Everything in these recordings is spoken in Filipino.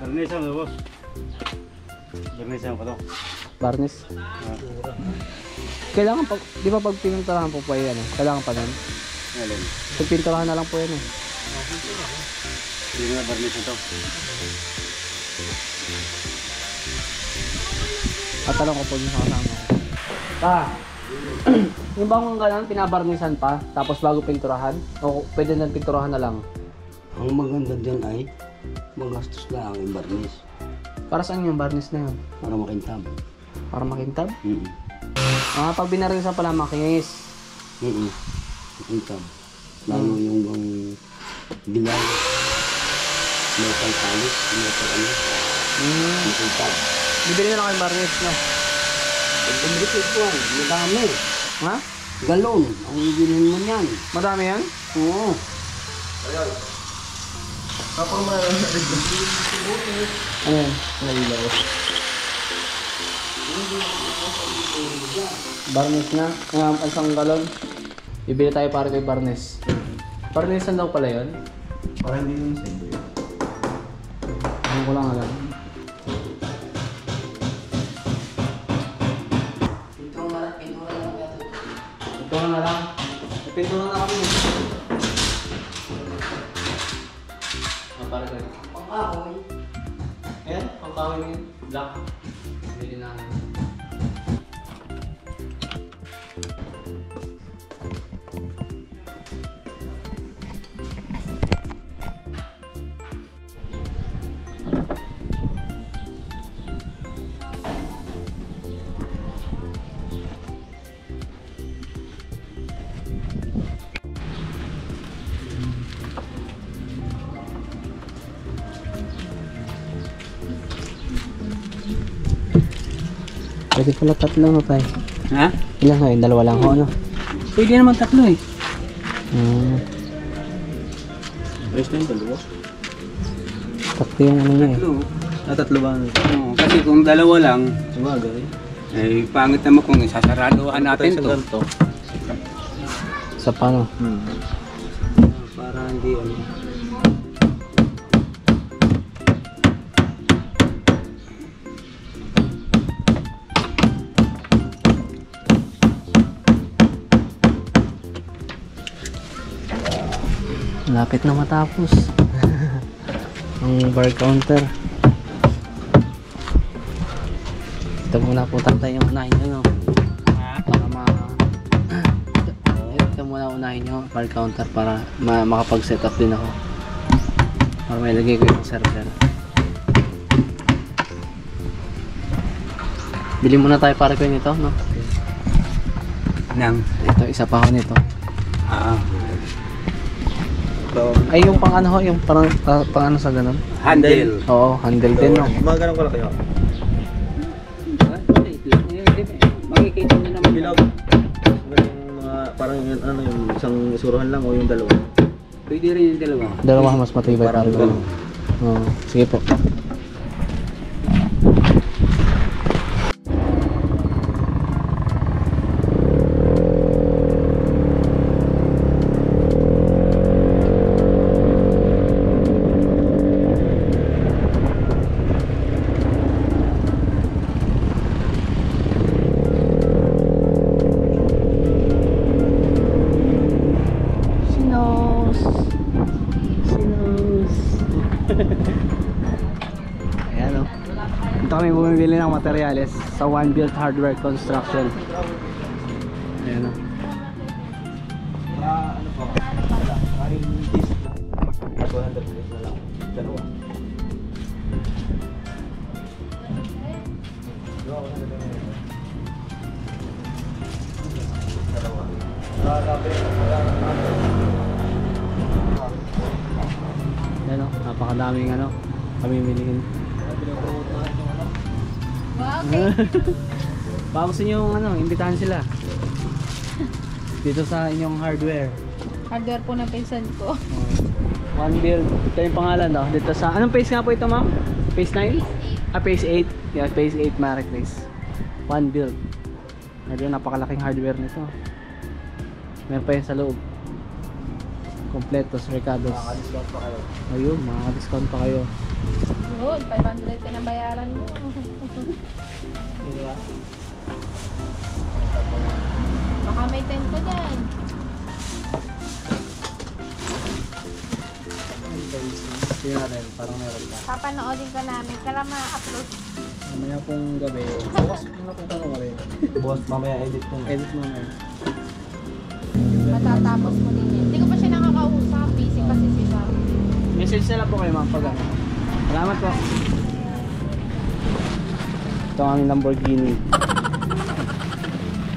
Barnis ang boss. Barnis ang to. Barnis. Kailangan pag, di ba pag pininturahan po po yan, kailangan pa nun? Alin? Pag pininturahan na lang po yan eh. Hindi na barnis ito. At tanong ko po yung kasama ko. Yung bang ganun, pinabarnisan pa, tapos bago pinturahan? O pwede na pinturahan na lang? Ang maganda dyan ay magastos lang yung barnis Para saan yung barnis na yun? para makintab. Para makintab? Mm. Pag binarnisan pala makinis. Makintab. Lalo yung bang bilay, metal polish, metal ano, makintab. Bibili na lang kayo barnis, no? Bumili ko madami. Ha? Galon, ang bilhin mo niyan. Madami yan? Oo. Ayan, nalilaw. Barnis na. Ngayon, isang galon. Bibili tayo para kay barnis. Barnisan daw pala yun? Para hindi naman sa iyo. Ano ko lang alam. Pintura na lang. Pintura na kami. Para kayo. Pangkahoy. Ayan, pangkahoy yun. Black. Bili na. Pwede pala tatlo no tayo. Ha? Ilan nga yun? Dalawa lang ho, ano? Pwede naman tatlo eh. Ayos na yung dalawa. Tatlo yung ano niya eh. Tatlo ba? Oo, kasi kung dalawa lang, Sabagay. ay pangit naman kung isasaraduhan natin to. Sa paano? Para hindi ano. Lapit na matapos. Ang bar counter. Ito muna po tatay yung unahin nyo, no? Para ito muna unahin nyo, bar counter, para makapag-set up din ako. Para may lagay ko yung server. Bili muna tayo para ko nito, no? Nang, Ito, isa pa ako nito. Ay, yung pang ano ho, yung pang ano sa ganun? handle. Oo, handle din, no? Mga ganun ko lang kayo. Makikita nyo naman. Bilog. Mga parang yun, ano yung isang isuruhan lang o yung dalawa. Pwede rin yung dalawa. Dalawa mas matibay para ko. Oo, sige po. Ayan o. Dito kami bumibili ng materyales sa One Build Hardware Construction. Ayan o. Ano po? Ay, this 200 pesos na lang. Dalawa. Ayan o. Napakadaming ano. Pamimilihin. Baka gusto nyo yung ano, imbitahan sila dito sa inyong hardware. Hardware po ng pinsan ko. One Build. Ito yung pangalan daw. Dito sa, anong phase nga po ito ma'am? Phase 9? Phase 8. Yeah, phase 8 Marik Race. One Build. Medyo napakalaking hardware nito. Meron pa yun sa loob. Kompletos, Ricardos. Makaka-discount pa kayo. Ayun, makaka-discount pa kayo. Yun, 500 pinabayaran mo. Diba? Baka may 10 ko dyan. Tingnan natin, parang meron pa. Papanoodin ka namin. Kailan ma-upload? Mamaya pong gabi. Bukas napunta ko rin. Boss, mamaya edit ko. Edit mo ngayon. Matatapos mo din yan. Hindi ko pa siya nakakausap. Busy kasi si Sam. Message na lang po kayo ma'am pag ano. Salamat po. Ito ang aming Lamborghini.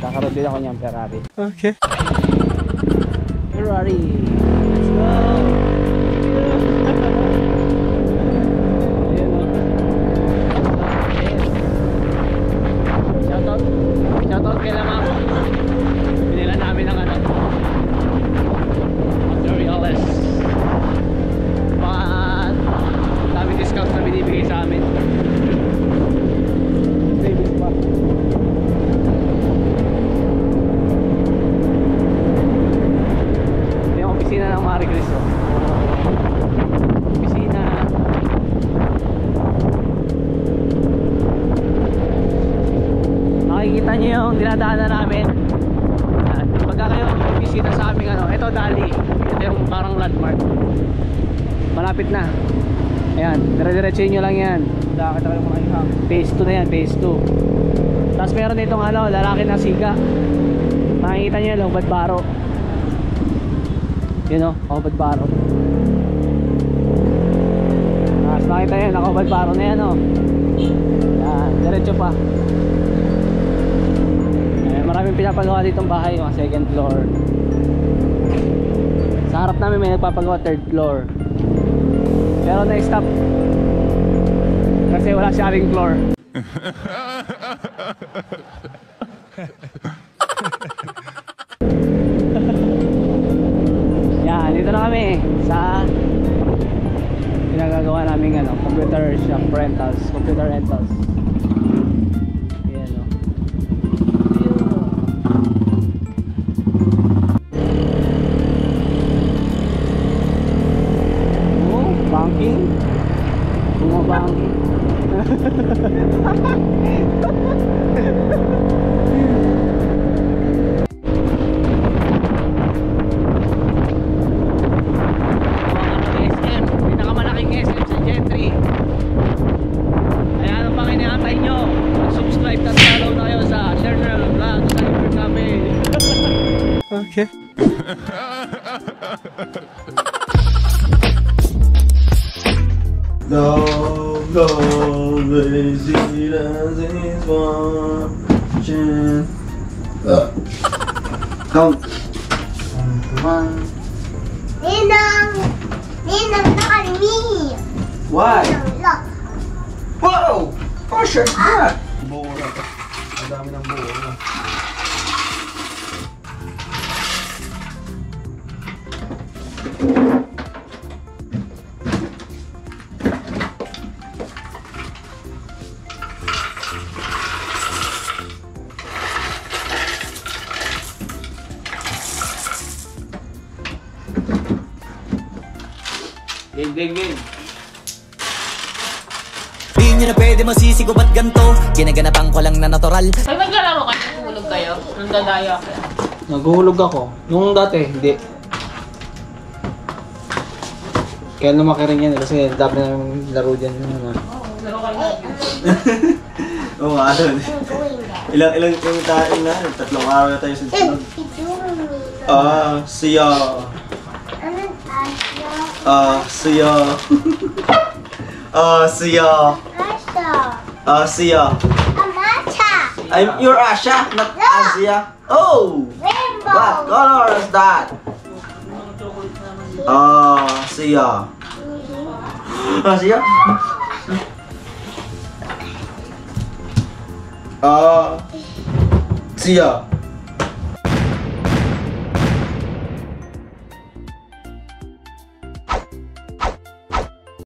Kakaroon din ako niyang Ferrari. Okay. Ferrari. Let's go! Ayun o. Shoutout. Shoutout kay Lamang. Binila namin ang ano. Materials. Dami discount na binibigay sa amin. Savings pa. Ito yung opisina ng Marie Chris. Opisina. Makikita nyo yung dinadaanan namin. Pagka kayo bisita sa aming ano, ito Dali. Ito yung parang landmark. Malapit na. Ayan, dire-diretsuhin nyo lang yan. Lakad na kayo mga ihang. Phase 2 na yan, phase 2. Tapos meron ditong ano, lalaki na siga. Makikita nyo yung Lobad Baro. Yun o, Lobad Baro. Tapos makikita nyo, Lobad Baro na yan o. Yan, diretso pa. Maraming pinapagawa ditong bahay, mga second floor. Sa harap namin may nagpapagawa third floor. Pero na-stop kasi wala siyang floor. Yan, dito na kami sa pinagagawa namin ano, computer shop rentals, computer rentals. Yan o. Banking? Bumabangking. SM, pinakamalaking SM sa Gentry. Kaya ano pang inaantay nyo? Subscribe at follow na kayo sa Channel Vlog Cyber Cafe. Okay. Love, love, is it as is watching. Count. 1. Ninang! Ninang, look at me! What? Ninang, look! Wow! Oh, sure, that. Buo na to. Ang dami ng buo na. Game. Di nyo na pwede masisigo ba't ganto? Ginaganapan ko lang na natural. Pag naglalaro kayo, tulog kayo. Nung dadaya kayo. Naguhulog ako. Nung dati, hindi. Kaya lumaki rin yan kasi dami ng laro dyan. Laro kayo lagi. Oo nga, doon. Ilang tayo na, 3 araw na tayo sa sunod. Siya. Siya. Siya. You're Asha, not Asia. Oh! Rainbow! What color is that? Siya. Siya? Siya.